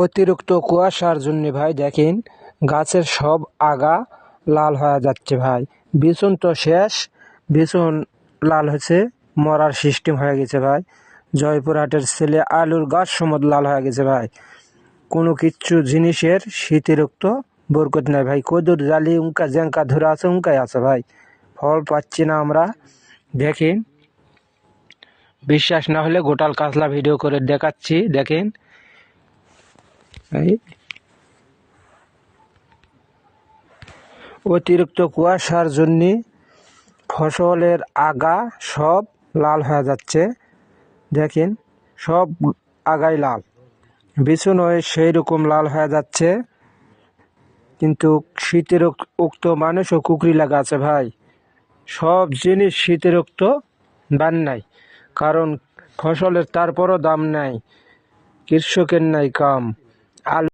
অতিরিক্ত কুয়াশার জন্য ভাই দেখেন গাছের সব আগা লাল হয়ে যাচ্ছে ভাই। বিচুন তো শেষ, বিচুন লাল হয়েছে, মরার সিস্টেম হয়ে গেছে ভাই। জয়পুরহাটের ছেলে আলুর গাছ সমদ লাল হয়ে গেছে ভাই। কোনো কিচ্ছু জিনিসের শীতিরক্ত বরকত নাই ভাই। কদুর জালি উঙ্কা জ্যাঙ্কা ধরে আছে, উঙ্কাই আছে ভাই। ফল পাচ্ছি না আমরা। দেখেন, বিশ্বাস না হলে গোটাল কাতলা ভিডিও করে দেখাচ্ছি, দেখেন। এই অতিরিক্ত কুয়াশার জন্য ফসলের আগা সব লাল হয়ে যাচ্ছে, দেখেন সব আগাই লাল, বিছুন সেই রকম লাল হয়ে যাচ্ছে। কিন্তু শীতের উক্ত মানুষও কুকরি লাগা আছে ভাই। সব জিনিস শীতের উক্ত দাম নাই, কারণ ফসলের তারপরও দাম নাই, কৃষকের নাই কাম। আলু